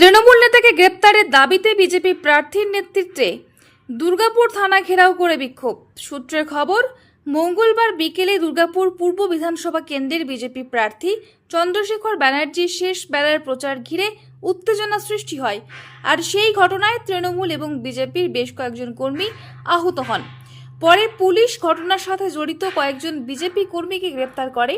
তৃণমূল নেতাকে গ্রেপ্তারের দাবিতে বিজেপি প্রার্থীর নেতৃত্বে দুর্গাপুর থানা ঘেরাও করে বিক্ষোভ। সূত্রের খবর, মঙ্গলবার বিকেলে দুর্গাপুর পূর্ব বিধানসভা কেন্দ্রের বিজেপি প্রার্থী চন্দ্রশেখর ব্যানার্জির শেষ বেলার প্রচার ঘিরে উত্তেজনা সৃষ্টি হয়। আর সেই ঘটনায় তৃণমূল এবং বিজেপির বেশ কয়েকজন কর্মী আহত হন। পরে পুলিশ ঘটনার সাথে জড়িত কয়েকজন বিজেপি কর্মীকে গ্রেপ্তার করে।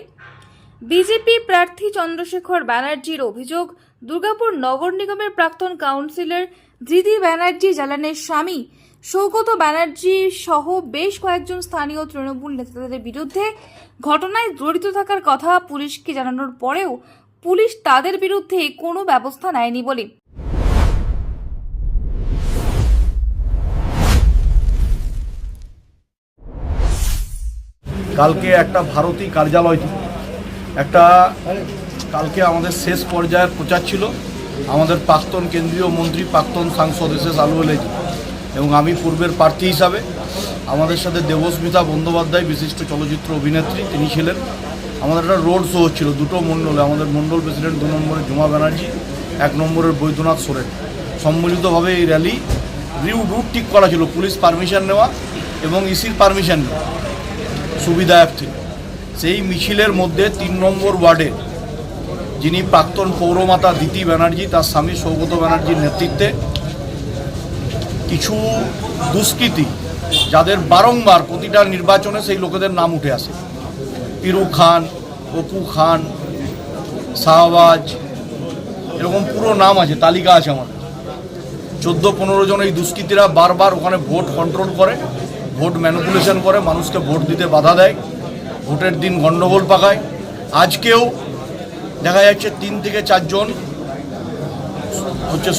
বিজেপি প্রার্থী চন্দ্রশেখর ব্যানার্জির অভিযোগ, দুর্গাপুর নগর নিগমের প্রাক্তন কাউন্সিলর ধৃতি ব্যানার্জি জালানের স্বামী সৌগত ব্যানার্জি সহ বেশ কয়েকজন স্থানীয় তৃণমূল নেতাদের বিরুদ্ধে ঘটনায় জড়িত থাকার কথা পুলিশকে জানানোর পরেও পুলিশ তাদের বিরুদ্ধে কোনো ব্যবস্থা নেয়নি বলে কালকে একটা ভারতী কার্যালয় কালকে আমাদের শেষ পর্যায়ের প্রচার ছিল। আমাদের প্রাক্তন কেন্দ্রীয় মন্ত্রী, প্রাক্তন সাংসদ এস আলুওয়ালাজি এবং আমি পূর্বের প্রার্থী হিসাবে, আমাদের সাথে দেবস্মিতা বন্দ্যোপাধ্যায় বিশিষ্ট চলচ্চিত্র অভিনেত্রী, তিনি ছিলেন। আমাদের একটা রোড শো হচ্ছিল দুটো মণ্ডলে, আমাদের মণ্ডল প্রেসিডেন্ট 2 নম্বরের জুমা ব্যানার্জি, 1 নম্বরের বৈদ্যনাথ সোরেন। সম্মিলিতভাবে এই র্যালি রুট ঠিক করা ছিল, পুলিশ পারমিশন নেওয়া এবং ইসির পারমিশন নেওয়া সুবিধায়ক থেকে। সেই মিছিলের মধ্যে 3 নম্বর ওয়ার্ডে যিনি প্রাক্তন পৌরমাতা ধৃতি ব্যানার্জি, তার স্বামী সৌগত ব্যানার্জির নেতৃত্বে কিছু দুষ্কৃতী, যাদের বারংবার প্রতিটা নির্বাচনে সেই লোকেদের নাম উঠে আসে, পিরু খান, অপু খান, শাহবাজ, এরকম পুরো নাম আছে, তালিকা আছে আমার। 14-15 জন এই দুষ্কৃতীরা বারবার ওখানে ভোট কন্ট্রোল করে, ভোট ম্যানিপুলেশন করে, মানুষকে ভোট দিতে বাধা দেয়, ভোটের দিন গণ্ডগোল পাকায়। আজকেও দেখা যাচ্ছে 3 থেকে 4 জন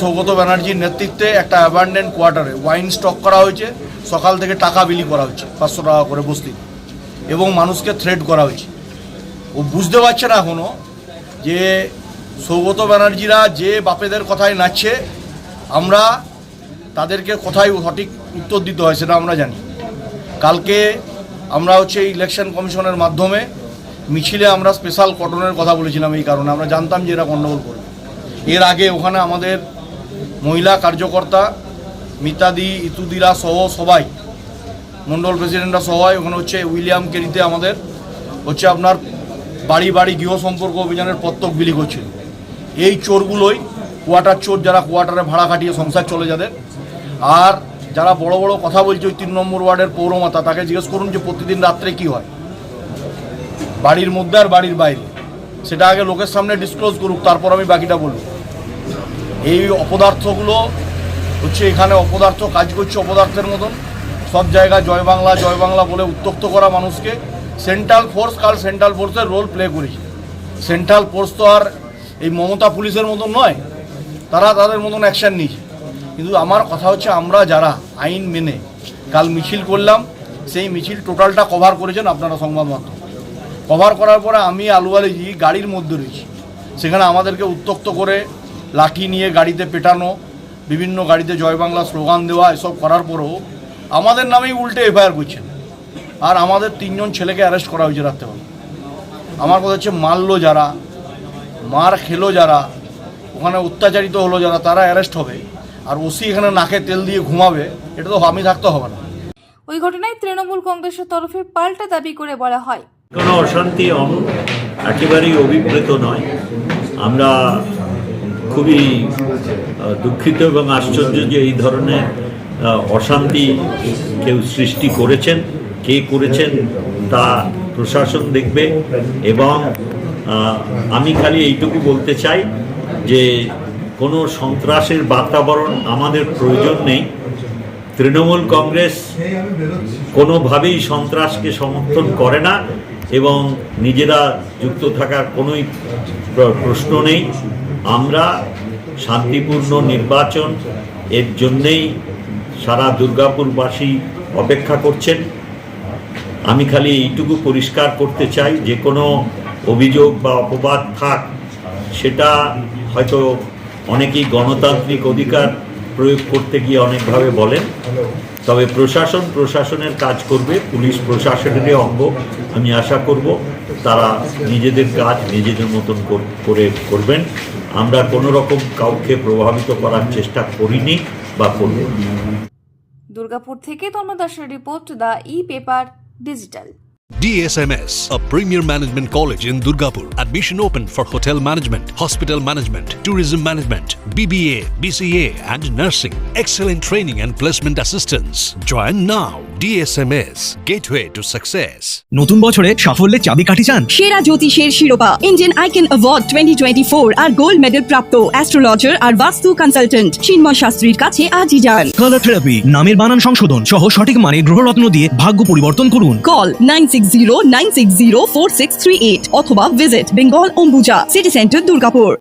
সৌগত ব্যানার্জির নেতৃত্বে একটা অ্যাবান্ডেন্ট কোয়ার্টারে ওয়াইন স্টক করা হয়েছে। সকাল থেকে টাকা বিলি করা হচ্ছে 500 টাকা করে বস্তি, এবং মানুষকে থ্রেট করা হয়েছে। ও বুঝতে পারছে না এখনও যে সৌগত ব্যানার্জিরা যে বাপেদের কথায় নাচছে, আমরা তাদেরকে কথায় সঠিক উত্তর দিতে হয় সেটা আমরা জানি। কালকে আমরা ইলেকশন কমিশনের মাধ্যমে মিছিলে আমরা স্পেশাল কটনের কথা বলেছিলাম, এই কারণে আমরা জানতাম যে এরা গণ্ডগোল করবে। এর আগে ওখানে আমাদের মহিলা কার্যকর্তা মিতাদি, ইতুদিরা সহ সবাই, মণ্ডল প্রেসিডেন্টরা সবাই ওখানে উইলিয়াম কেরিতে আমাদের আপনার বাড়ি বাড়ি গৃহ সম্পর্ক অভিযানের পত্তক বিলি করছিল। এই চোরগুলোই কোয়ার্টার চোর, যারা কোয়ার্টারে ভাড়া খাটিয়ে সংসার চলে যাদের। আর যারা বড় বড় কথা বলছে, ওই 3 নম্বর ওয়ার্ডের পৌরমাতা, তাকে জিজ্ঞেস করুন যে প্রতিদিন রাত্রে কি হয় বাড়ির মধ্যে আর বাড়ির বাইরে, সেটা আগে লোকের সামনে ডিসক্লোজ করুক, তারপর আমি বাকিটা বলব। এই অপদার্থগুলো এখানে অপদার্থ কাজ করছে, অপদার্থের মতন সব জায়গায় জয় বাংলা বলে উত্তক্ত করা মানুষকে। সেন্ট্রাল ফোর্স কাল সেন্ট্রাল ফোর্সের রোল প্লে করেছে। সেন্ট্রাল ফোর্স তো আর এই মমতা পুলিশের মতন নয়, তারা তাদের মতন অ্যাকশান নিয়েছে। কিন্তু আমার কথা আমরা যারা আইন মেনে কাল মিছিল করলাম, সেই মিছিল টোটালটা কভার করেছেন আপনারা সংবাদ মাধ্যম। কভার করার পরে আমি আলুওয়ালাজি গাড়ির মধ্যে রয়েছি, সেখানে আমাদেরকে উত্তক্ত করে লাঠি নিয়ে গাড়িতে পেটানো, বিভিন্ন গাড়িতে জয় বাংলা স্লোগান দেওয়া, এসব করার পরেও আমাদের নামেই উল্টে এফআইআর করছেন। আর আমাদের 3 জন ছেলেকে অ্যারেস্ট করা হয়েছে রাত্রেবেলা। আমার কথা মারলো যারা, মার খেলো যারা, ওখানে অত্যাচারিত হলো যারা, তারা অ্যারেস্ট হবে। আর ওসি এখানে নাকে তেল দিয়ে ঘুমাবে, এটা তো আমি থাকতে হবে না। ওই ঘটনায় তৃণমূল কংগ্রেসের তরফে পাল্টা দাবি করে বলা হয়, কোনো অশান্তি একেবারেই অভিপ্রেত নয়। আমরা খুবই দুঃখিত এবং আশ্চর্য যে এই ধরনের অশান্তি কেউ সৃষ্টি করেছেন। কে করেছেন তা প্রশাসন দেখবে। এবং আমি খালি এইটুকু বলতে চাই যে কোনো সন্ত্রাসের বাতাবরণ আমাদের প্রয়োজন নেই। তৃণমূল কংগ্রেস কোনোভাবেই সন্ত্রাসকে সমর্থন করে না এবং নিজেরা যুক্ত থাকার কোনোই প্রশ্ন নেই। আমরা শান্তিপূর্ণ নির্বাচন, এর জন্যেই সারা দুর্গাপুরবাসী অপেক্ষা করছেন। আমি খালি এইটুকু পরিষ্কার করতে চাই, যে কোনো অভিযোগ বা অপবাদ থাক, সেটা হয়তো অনেকেই গণতান্ত্রিক অধিকার প্রয়োগ করতে গিয়ে অনেকভাবে বলেন, তবে প্রশাসনের কাজ করবে, পুলিশ প্রশাসনেরই অঙ্গ। আমি আশা করব তারা নিজেদের কাজ নিজেদের মতন করে করবেন। আমরা কোনো রকম কাউকে প্রভাবিত করার চেষ্টা করিনি বা করব না। দুর্গাপুর থেকে তন্ময় দাসের report, the e-paper digital. DSMS, a premier management college in Durgapur. Admission open for hotel management, hospital management, tourism management, BBA, BCA and nursing. Excellent training and placement assistance. Join now. DSMS, gateway to success. নতুন বছরে সাফল্যের চাবিকাঠি চান? সেরা জ্যোতিষের শিরোপা Indian icon award 2024 আর gold medal প্রাপ্ত astrologer আর বাস্তু consultant চিন্ময় শাস্ত্রীর কাছে আজই যান। কালার থেরাপি, নামের বানান সংশোধন সহ সঠিক মানে গ্রহরত্ন দিয়ে ভাগ্য পরিবর্তন করুন। কল 9609604638 অথবা visit Bengal Ambuja city centre Durgapur.